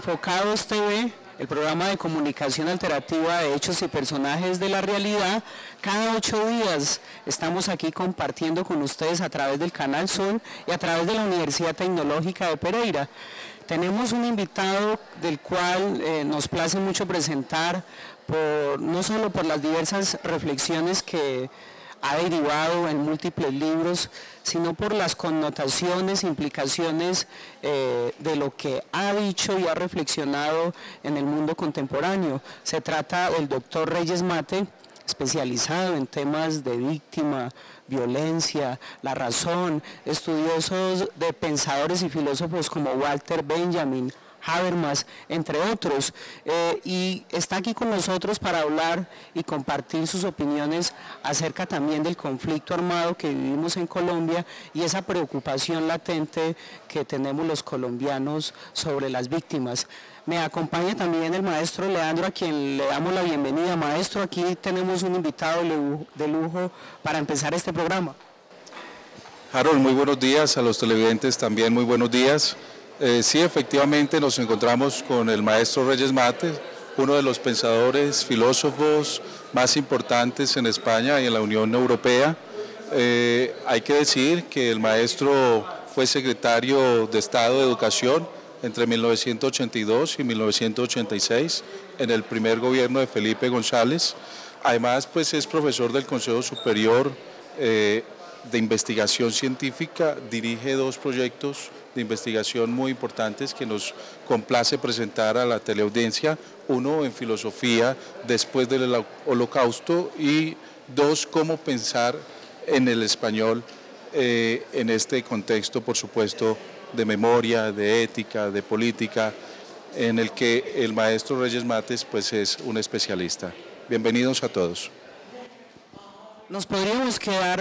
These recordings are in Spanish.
Enfocados TV, el programa de comunicación alternativa de hechos y personajes de la realidad. Cada 8 días estamos aquí compartiendo con ustedes a través del Canal Sol y a través de la Universidad Tecnológica de Pereira. Tenemos un invitado del cual nos place mucho presentar, no solo por las diversas reflexiones que ha derivado en múltiples libros, sino por las connotaciones, implicaciones de lo que ha dicho y ha reflexionado en el mundo contemporáneo. Se trata del doctor Reyes Mate, especializado en temas de víctima, violencia, la razón, estudiosos de pensadores y filósofos como Walter Benjamin, Habermas, entre otros, y está aquí con nosotros para hablar y compartir sus opiniones acerca también del conflicto armado que vivimos en Colombia y esa preocupación latente que tenemos los colombianos sobre las víctimas. Me acompaña también el maestro Leandro, a quien le damos la bienvenida. Maestro, aquí tenemos un invitado de lujo para empezar este programa. Harold, muy buenos días, a los televidentes también muy buenos días. Sí, efectivamente nos encontramos con el maestro Reyes Mate, uno de los pensadores, filósofos más importantes en España y en la Unión Europea. Hay que decir que el maestro fue secretario de Estado de Educación entre 1982 y 1986 en el primer gobierno de Felipe González. Además, pues es profesor del Consejo Superior de Investigación Científica, dirige 2 proyectos de investigación muy importantes que nos complace presentar a la teleaudiencia, uno en filosofía después del Holocausto y 2, cómo pensar en el español en este contexto, por supuesto, de memoria, de ética, de política, en el que el maestro Reyes Mates pues es un especialista. Bienvenidos a todos. Nos podríamos quedar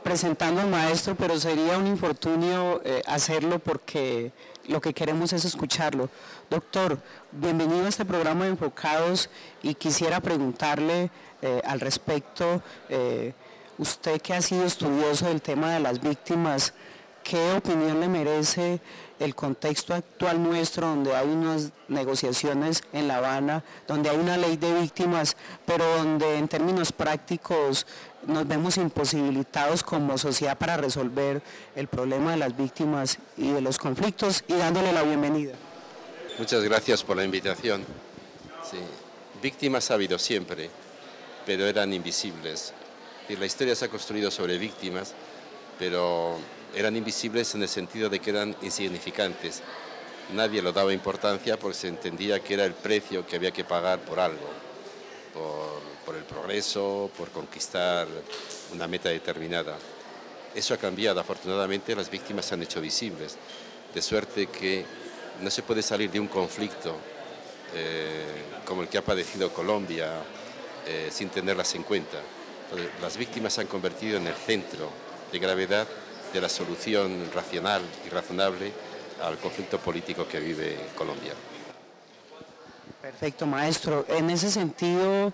presentando al maestro, pero sería un infortunio hacerlo porque lo que queremos es escucharlo. Doctor, bienvenido a este programa de Enfocados y quisiera preguntarle al respecto, usted que ha sido estudioso del tema de las víctimas, ¿qué opinión le merece el contexto actual nuestro, donde hay unas negociaciones en La Habana, donde hay una ley de víctimas, pero donde en términos prácticos nos vemos imposibilitados como sociedad para resolver el problema de las víctimas y de los conflictos, y dándole la bienvenida? Muchas gracias por la invitación. Sí. Víctimas ha habido siempre, pero eran invisibles. La historia se ha construido sobre víctimas, pero eran invisibles en el sentido de que eran insignificantes. Nadie lo daba importancia porque se entendía que era el precio que había que pagar por algo, por el progreso, por conquistar una meta determinada. Eso ha cambiado, afortunadamente las víctimas se han hecho visibles, de suerte que no se puede salir de un conflicto como el que ha padecido Colombia sin tenerlas en cuenta. Entonces, las víctimas se han convertido en el centro de gravedad de la solución racional y razonable al conflicto político que vive Colombia. Perfecto, maestro. En ese sentido,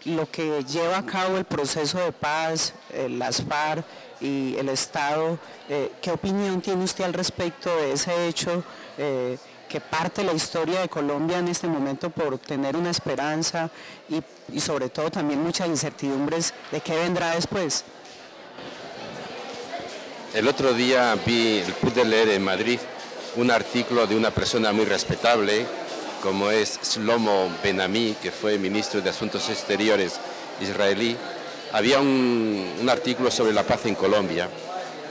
lo que lleva a cabo el proceso de paz, las FARC y el Estado, ¿qué opinión tiene usted al respecto de ese hecho que parte la historia de Colombia en este momento por tener una esperanza y sobre todo también muchas incertidumbres de qué vendrá después? El otro día pude leer en Madrid un artículo de una persona muy respetable, como es Shlomo Ben-Ami, que fue ministro de Asuntos Exteriores israelí. Había un artículo sobre la paz en Colombia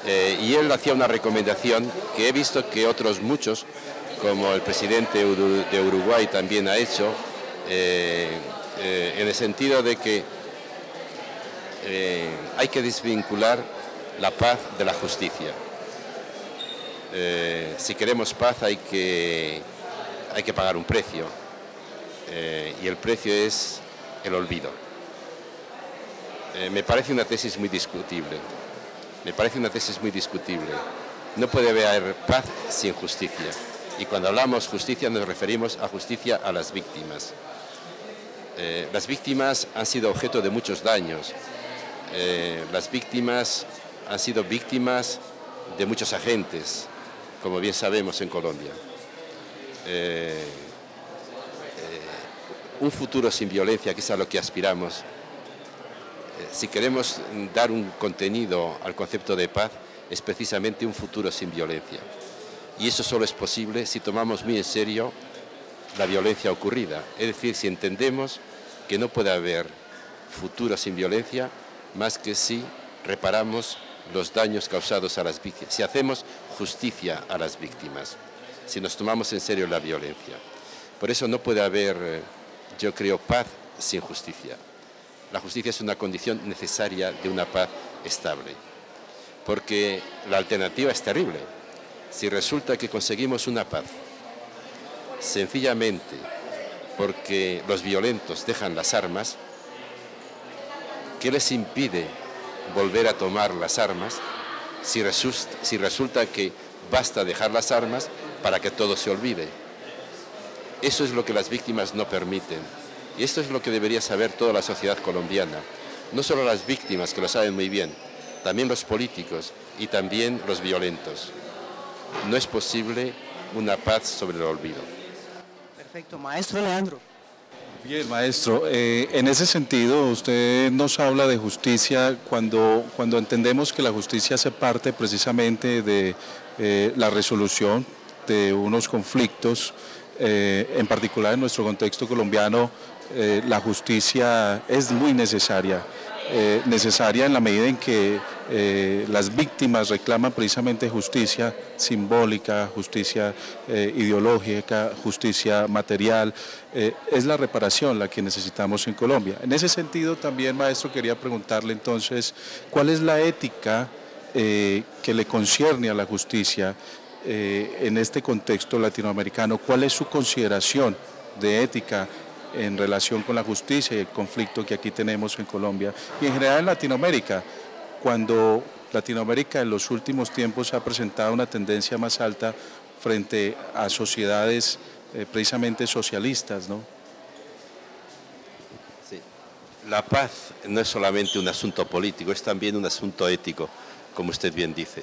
y él hacía una recomendación que he visto que otros muchos, como el presidente de Uruguay también ha hecho, en el sentido de que hay que desvincular la paz de la justicia. Si queremos paz hay que pagar un precio, y el precio es el olvido. Me parece una tesis muy discutible. No puede haber paz sin justicia. Y cuando hablamos justicia nos referimos a justicia a las víctimas. Las víctimas han sido objeto de muchos daños. Las víctimas han sido víctimas de muchos agentes, como bien sabemos en Colombia. un futuro sin violencia, que es a lo que aspiramos, si queremos dar un contenido al concepto de paz, es precisamente un futuro sin violencia. Y eso solo es posible si tomamos muy en serio la violencia ocurrida. Es decir, si entendemos que no puede haber futuro sin violencia más que si reparamos los daños causados a las víctimas, si hacemos justicia a las víctimas, si nos tomamos en serio la violencia. Por eso no puede haber, yo creo, paz sin justicia. La justicia es una condición necesaria de una paz estable, porque la alternativa es terrible. Si resulta que conseguimos una paz sencillamente porque los violentos dejan las armas, ¿qué les impide volver a tomar las armas si resulta que basta dejar las armas para que todo se olvide? Eso es lo que las víctimas no permiten. Y esto es lo que debería saber toda la sociedad colombiana. No solo las víctimas, que lo saben muy bien, también los políticos y también los violentos. No es posible una paz sobre el olvido. Perfecto, maestro Leandro. Bien, maestro, en ese sentido usted nos habla de justicia cuando entendemos que la justicia hace parte precisamente de la resolución de unos conflictos, en particular en nuestro contexto colombiano. La justicia es muy necesaria, necesaria en la medida en que las víctimas reclaman precisamente justicia simbólica, justicia ideológica, justicia material. Es la reparación la que necesitamos en Colombia. En ese sentido también, maestro, quería preguntarle entonces, ¿cuál es la ética que le concierne a la justicia en este contexto latinoamericano? ¿Cuál es su consideración de ética en relación con la justicia y el conflicto que aquí tenemos en Colombia y en general en Latinoamérica, cuando Latinoamérica en los últimos tiempos ha presentado una tendencia más alta frente a sociedades precisamente socialistas, ¿no? Sí. La paz no es solamente un asunto político, es también un asunto ético, como usted bien dice.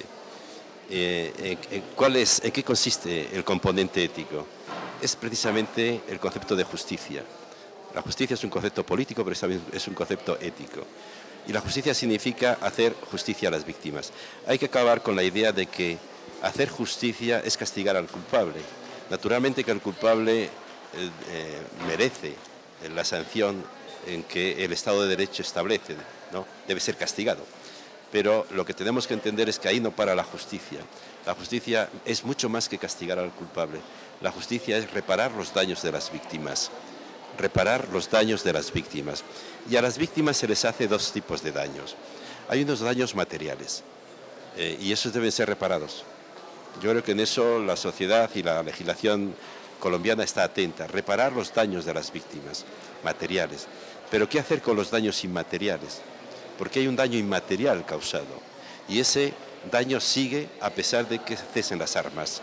¿En qué consiste el componente ético? Es precisamente el concepto de justicia. La justicia es un concepto político, pero también es un concepto ético. Y la justicia significa hacer justicia a las víctimas. Hay que acabar con la idea de que hacer justicia es castigar al culpable. Naturalmente que el culpable merece la sanción en que el Estado de Derecho establece, ¿no? Debe ser castigado. Pero lo que tenemos que entender es que ahí no para la justicia. La justicia es mucho más que castigar al culpable. La justicia es reparar los daños de las víctimas. Reparar los daños de las víctimas. Y a las víctimas se les hace dos tipos de daños. Hay unos daños materiales y esos deben ser reparados. Yo creo que en eso la sociedad y la legislación colombiana está atenta. Reparar los daños de las víctimas materiales. Pero ¿qué hacer con los daños inmateriales? Porque hay un daño inmaterial causado y ese daño sigue a pesar de que cesen las armas.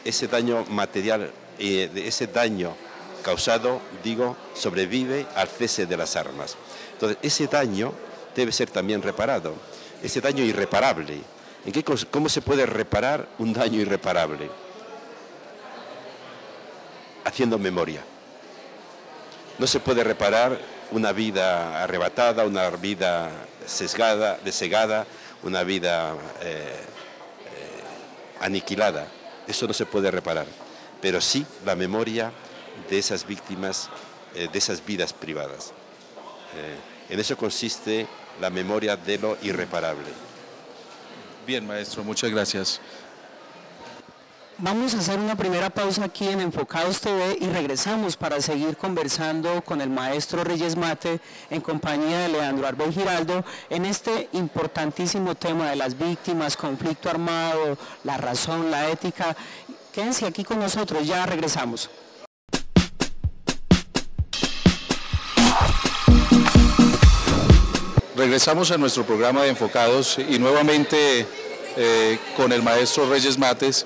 Ese daño material, ese daño causado, digo, sobrevive al cese de las armas. Entonces, ese daño debe ser también reparado, ese daño irreparable. ¿Cómo se puede reparar un daño irreparable? Haciendo memoria. No se puede reparar una vida arrebatada, una vida desegada, una vida aniquilada. Eso no se puede reparar, pero sí la memoria de esas víctimas, de esas vidas privadas. En eso consiste la memoria de lo irreparable. Bien, maestro, muchas gracias. Vamos a hacer una primera pausa aquí en Enfocados TV y regresamos para seguir conversando con el maestro Reyes Mate en compañía de Leandro Arbey Giraldo en este importantísimo tema de las víctimas, conflicto armado, la razón, la ética. Quédense aquí con nosotros, ya regresamos. Regresamos a nuestro programa de Enfocados y nuevamente con el maestro Reyes Mates.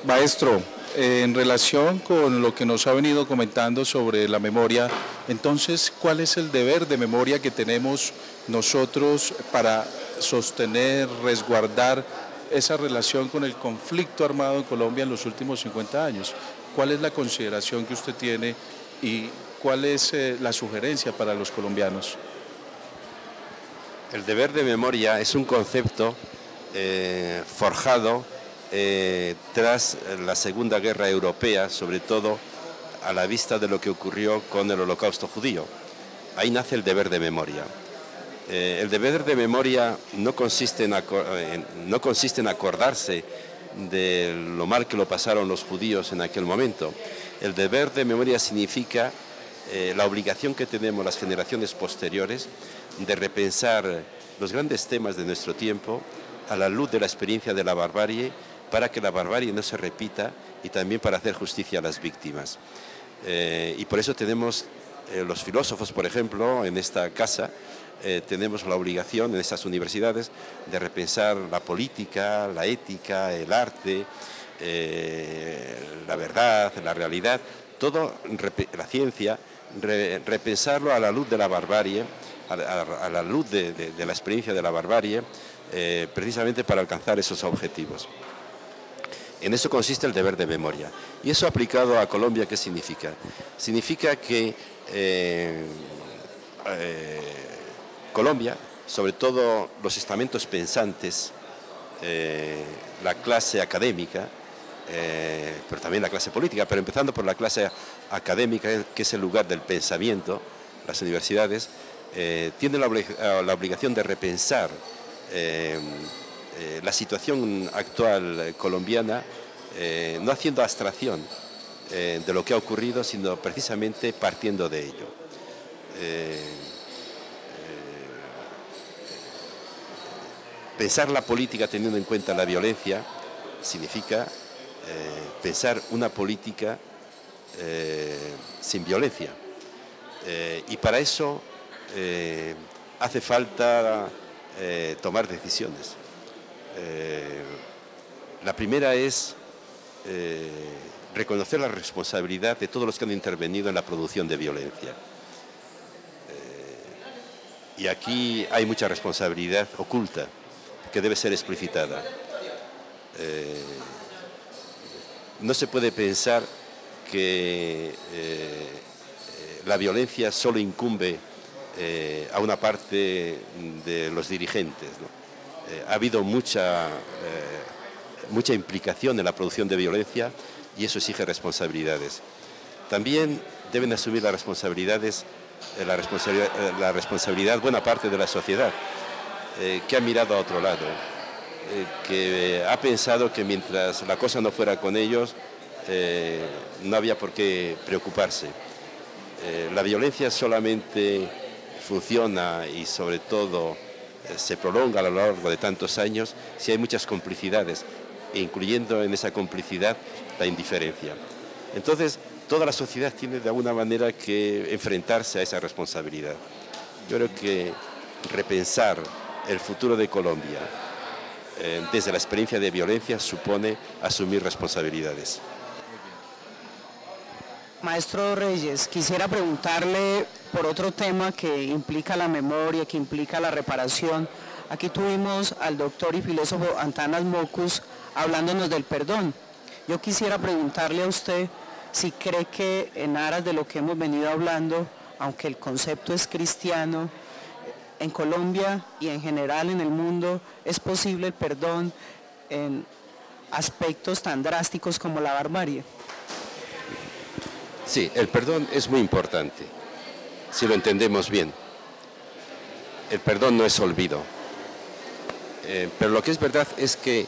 Maestro, en relación con lo que nos ha venido comentando sobre la memoria, entonces, ¿cuál es el deber de memoria que tenemos nosotros para sostener, resguardar esa relación con el conflicto armado en Colombia en los últimos 50 años. ¿Cuál es la consideración que usted tiene y cuál es la sugerencia para los colombianos? El deber de memoria es un concepto forjado tras la Segunda Guerra Europea, sobre todo a la vista de lo que ocurrió con el Holocausto judío. Ahí nace el deber de memoria. El deber de memoria no consiste en acordarse de lo mal que lo pasaron los judíos en aquel momento. El deber de memoria significa la obligación que tenemos las generaciones posteriores de repensar los grandes temas de nuestro tiempo a la luz de la experiencia de la barbarie, para que la barbarie no se repita y también para hacer justicia a las víctimas. Y por eso tenemos los filósofos, por ejemplo, en esta casa, tenemos la obligación en estas universidades de repensar la política, la ética, el arte, la verdad, la realidad, todo, la ciencia, repensarlo a la luz de la barbarie, a la luz de la experiencia de la barbarie, precisamente para alcanzar esos objetivos. En eso consiste el deber de memoria. Y eso aplicado a Colombia, ¿qué significa? Significa que Colombia, sobre todo los estamentos pensantes, la clase académica, pero también la clase política, pero empezando por la clase académica, que es el lugar del pensamiento, las universidades, tienen la obligación de repensar la situación actual colombiana, no haciendo abstracción de lo que ha ocurrido, sino precisamente partiendo de ello. Pensar la política teniendo en cuenta la violencia significa pensar una política sin violencia. Y para eso hace falta tomar decisiones. La primera es reconocer la responsabilidad de todos los que han intervenido en la producción de violencia. Y aquí hay mucha responsabilidad oculta que debe ser explicitada. No se puede pensar que la violencia solo incumbe a una parte de los dirigentes, ¿no? Ha habido mucha implicación en la producción de violencia y eso exige responsabilidades. También deben asumir las responsabilidades, la responsabilidad buena parte de la sociedad, que ha mirado a otro lado, que ha pensado que mientras la cosa no fuera con ellos, no había por qué preocuparse. La violencia solamente funciona y sobre todo se prolonga a lo largo de tantos años si hay muchas complicidades, incluyendo en esa complicidad la indiferencia. Entonces, toda la sociedad tiene de alguna manera que enfrentarse a esa responsabilidad. Yo creo que repensar el futuro de Colombia desde la experiencia de violencia supone asumir responsabilidades. Maestro Reyes, quisiera preguntarle por otro tema que implica la memoria, que implica la reparación. Aquí tuvimos al doctor y filósofo Antanas Mockus hablándonos del perdón. Yo quisiera preguntarle a usted si cree que en aras de lo que hemos venido hablando, aunque el concepto es cristiano, en Colombia y en general en el mundo es posible el perdón en aspectos tan drásticos como la barbarie. Sí, el perdón es muy importante, si lo entendemos bien. El perdón no es olvido. Pero lo que es verdad es que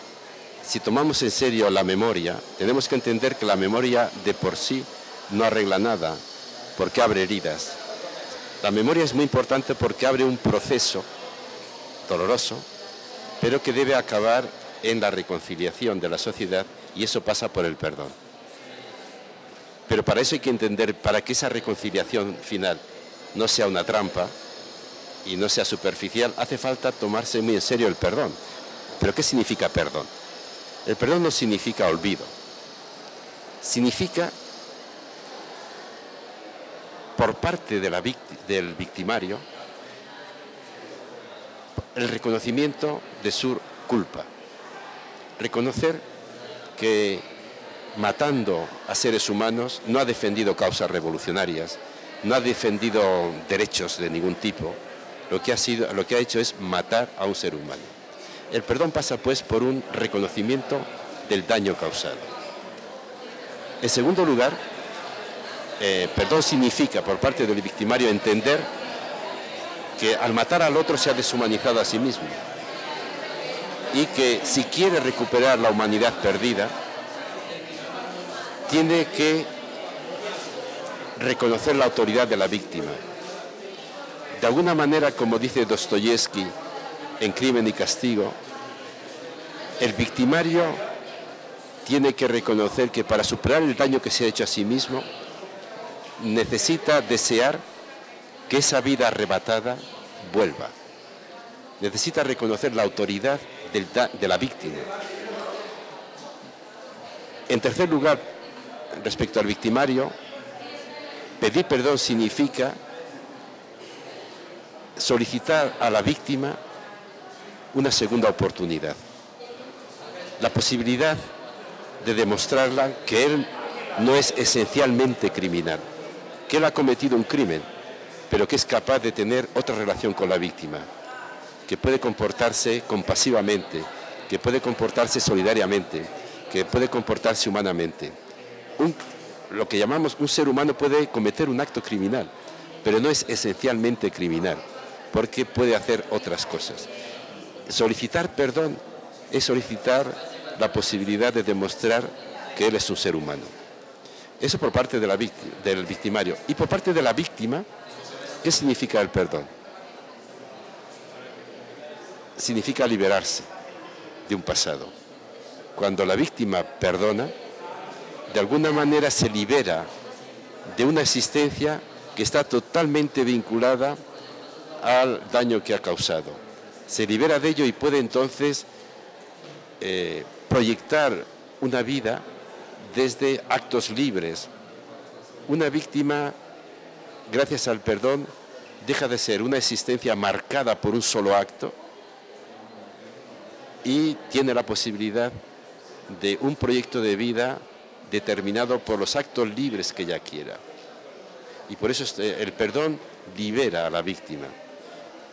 si tomamos en serio la memoria, tenemos que entender que la memoria de por sí no arregla nada, porque abre heridas. La memoria es muy importante porque abre un proceso doloroso, pero que debe acabar en la reconciliación de la sociedad, y eso pasa por el perdón. Pero para eso hay que entender, para que esa reconciliación final no sea una trampa y no sea superficial, hace falta tomarse muy en serio el perdón. ¿Pero qué significa perdón? El perdón no significa olvido. Significa, por parte de del victimario, el reconocimiento de su culpa. reconocer que matando a seres humanos no ha defendido causas revolucionarias, no ha defendido derechos de ningún tipo, lo que ha hecho es matar a un ser humano. El perdón pasa pues por un reconocimiento del daño causado. En segundo lugar, perdón significa por parte del victimario entender que al matar al otro se ha deshumanizado a sí mismo y que si quiere recuperar la humanidad perdida, tiene que reconocer la autoridad de la víctima. De alguna manera, como dice Dostoyevsky en Crimen y Castigo, el victimario tiene que reconocer que para superar el daño que se ha hecho a sí mismo, necesita desear que esa vida arrebatada vuelva. Necesita reconocer la autoridad de la víctima. En tercer lugar, respecto al victimario, pedir perdón significa solicitar a la víctima una segunda oportunidad. La posibilidad de demostrarla que él no es esencialmente criminal, que él ha cometido un crimen, pero que es capaz de tener otra relación con la víctima, que puede comportarse compasivamente, que puede comportarse solidariamente, que puede comportarse humanamente. Lo que llamamos un ser humano puede cometer un acto criminal, pero no es esencialmente criminal, porque puede hacer otras cosas. Solicitar perdón es solicitar la posibilidad de demostrar que él es un ser humano. Eso por parte de del victimario. Y por parte de la víctima, ¿qué significa el perdón? Significa liberarse de un pasado. Cuando la víctima perdona, de alguna manera se libera de una existencia que está totalmente vinculada al daño que ha causado. Se libera de ello y puede entonces proyectar una vida desde actos libres. Una víctima, gracias al perdón, deja de ser una existencia marcada por un solo acto y tiene la posibilidad de un proyecto de vida determinado por los actos libres que ella quiera. Y por eso el perdón libera a la víctima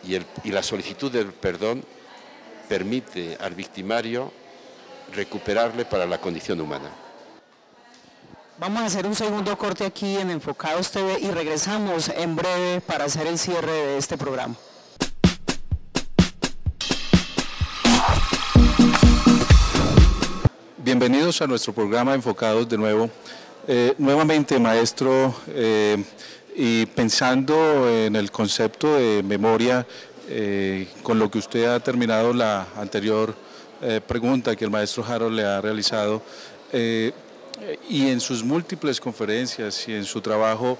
y la solicitud del perdón permite al victimario recuperarle para la condición humana. Vamos a hacer un segundo corte aquí en Enfocados TV y regresamos en breve para hacer el cierre de este programa. Bienvenidos a nuestro programa Enfocados de nuevo. Nuevamente, maestro, y pensando en el concepto de memoria, con lo que usted ha terminado la anterior pregunta que el maestro Harold le ha realizado, y en sus múltiples conferencias y en su trabajo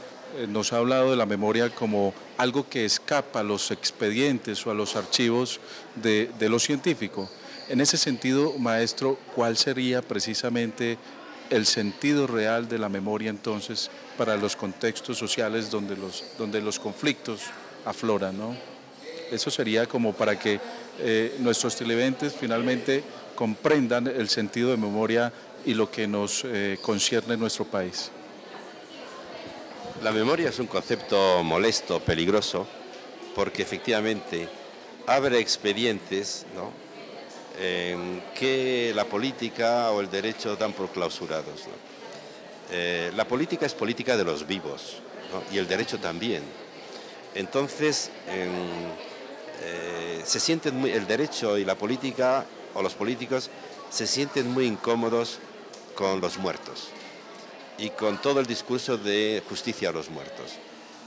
nos ha hablado de la memoria como algo que escapa a los expedientes o a los archivos de lo científico. En ese sentido, maestro, ¿cuál sería precisamente el sentido real de la memoria entonces para los contextos sociales donde los conflictos afloran, ¿no? Eso sería como para que nuestros televidentes finalmente comprendan el sentido de memoria y lo que nos concierne en nuestro país. La memoria es un concepto molesto, peligroso, porque efectivamente abre expedientes, ¿no?, que la política o el derecho dan por clausurados, ¿no? La política es política de los vivos, ¿no?, y el derecho también. Entonces, se sienten el derecho y la política, o los políticos, se sienten muy incómodos con los muertos y con todo el discurso de justicia a los muertos,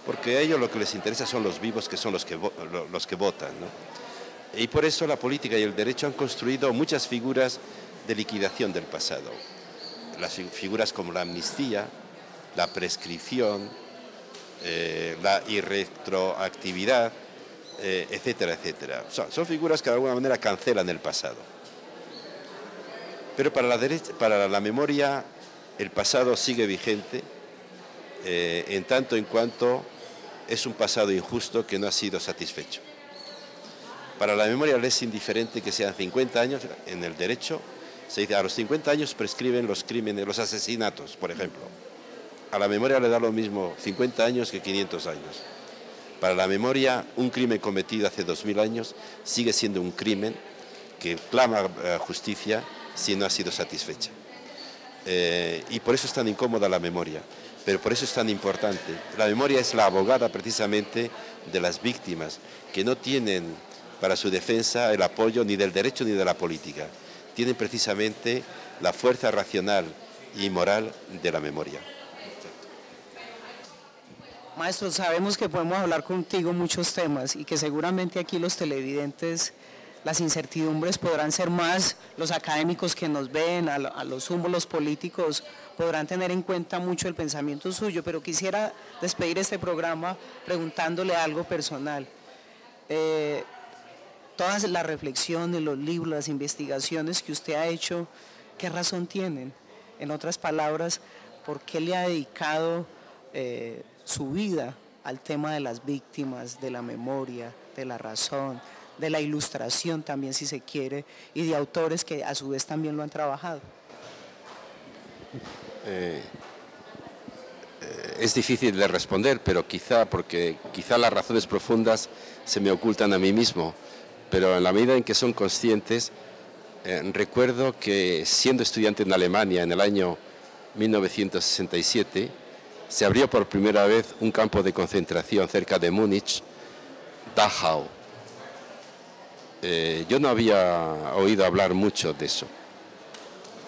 porque a ellos lo que les interesa son los vivos, que son los que votan, ¿no? Y por eso la política y el derecho han construido muchas figuras de liquidación del pasado. Las figuras como la amnistía, la prescripción, la irretroactividad, etcétera, etcétera. Son figuras que de alguna manera cancelan el pasado. Pero para la memoria el pasado sigue vigente, en tanto en cuanto es un pasado injusto que no ha sido satisfecho. Para la memoria le es indiferente que sean 50 años en el derecho Se dice, a los 50 años prescriben los crímenes, los asesinatos, por ejemplo. A la memoria le da lo mismo 50 años que 500 años. Para la memoria, un crimen cometido hace 2000 años sigue siendo un crimen que clama justicia si no ha sido satisfecha. Y por eso es tan incómoda la memoria, pero por eso es tan importante. La memoria es la abogada precisamente de las víctimas, que no tienen para su defensa el apoyo ni del derecho ni de la política. Tienen precisamente la fuerza racional y moral de la memoria. Maestro, sabemos que podemos hablar contigo muchos temas y que seguramente aquí los televidentes, las incertidumbres podrán ser más, los académicos que nos ven, a los sumos, los políticos, podrán tener en cuenta mucho el pensamiento suyo, pero quisiera despedir este programa preguntándole algo personal. Todas las reflexiones, los libros, las investigaciones que usted ha hecho, ¿qué razón tienen? En otras palabras, ¿por qué le ha dedicado su vida al tema de las víctimas, de la memoria, de la razón, de la ilustración también si se quiere, y de autores que a su vez también lo han trabajado? Es difícil de responder, pero quizá las razones profundas se me ocultan a mí mismo, pero en la medida en que son conscientes, recuerdo que siendo estudiante en Alemania en el año 1967, se abrió por primera vez un campo de concentración cerca de Múnich, Dachau. Yo no había oído hablar mucho de eso,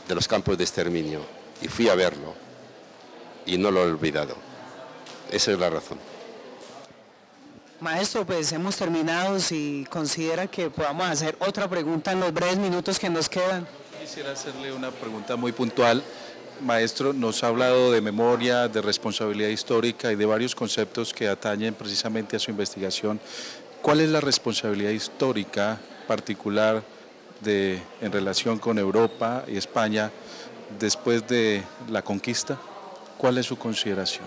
de los campos de exterminio, y fui a verlo, y no lo he olvidado. Esa es la razón. Maestro, pues hemos terminado. Si considera que podamos hacer otra pregunta en los breves minutos que nos quedan. Quisiera hacerle una pregunta muy puntual. Maestro, nos ha hablado de memoria, de responsabilidad histórica y de varios conceptos que atañen precisamente a su investigación. ¿Cuál es la responsabilidad histórica particular en relación con Europa y España después de la conquista? ¿Cuál es su consideración?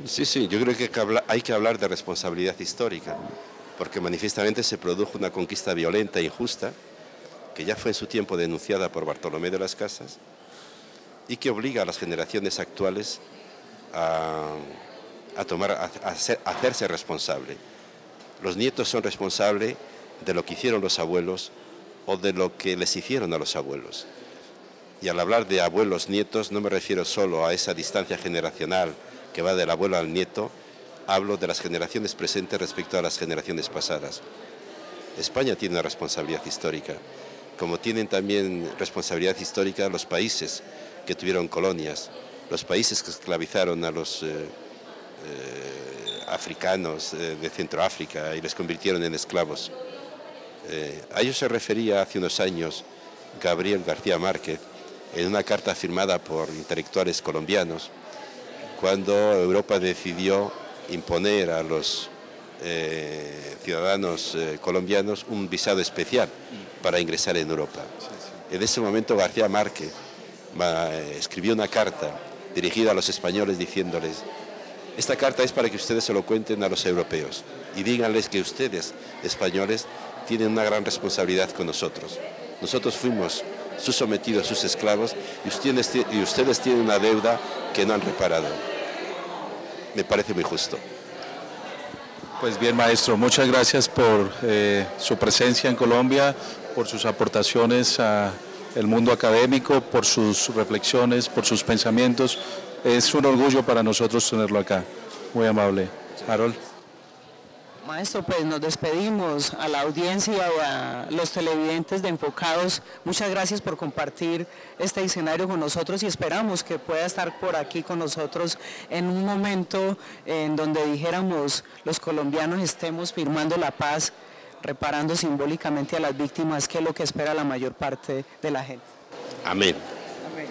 Sí, yo creo que hay que hablar de responsabilidad histórica, porque manifiestamente se produjo una conquista violenta e injusta, que ya fue en su tiempo denunciada por Bartolomé de las Casas, y que obliga a las generaciones actuales a hacerse responsable. Los nietos son responsables de lo que hicieron los abuelos o de lo que les hicieron a los abuelos. Y al hablar de abuelos, nietos, no me refiero solo a esa distancia generacional que va del abuelo al nieto, hablo de las generaciones presentes respecto a las generaciones pasadas. España tiene una responsabilidad histórica, como tienen también responsabilidad histórica los países que tuvieron colonias, los países que esclavizaron a los africanos de Centroáfrica y les convirtieron en esclavos. A ello se refería hace unos años Gabriel García Márquez en una carta firmada por intelectuales colombianos, cuando Europa decidió imponer a los ciudadanos colombianos un visado especial para ingresar en Europa. En ese momento García Márquez escribió una carta dirigida a los españoles diciéndoles: esta carta es para que ustedes se lo cuenten a los europeos y díganles que ustedes, españoles, tienen una gran responsabilidad con nosotros. Nosotros fuimos sus sometidos, sus esclavos, y ustedes tienen una deuda que no han reparado. Me parece muy justo. Pues bien, maestro, muchas gracias por su presencia en Colombia, por sus aportaciones al mundo académico, por sus reflexiones, por sus pensamientos. Es un orgullo para nosotros tenerlo acá. Muy amable. Harold. Maestro, pues nos despedimos a la audiencia y a los televidentes de Enfocados. Muchas gracias por compartir este escenario con nosotros y esperamos que pueda estar por aquí con nosotros en un momento en donde dijéramos los colombianos estemos firmando la paz, reparando simbólicamente a las víctimas, que es lo que espera la mayor parte de la gente. Amén. Amén.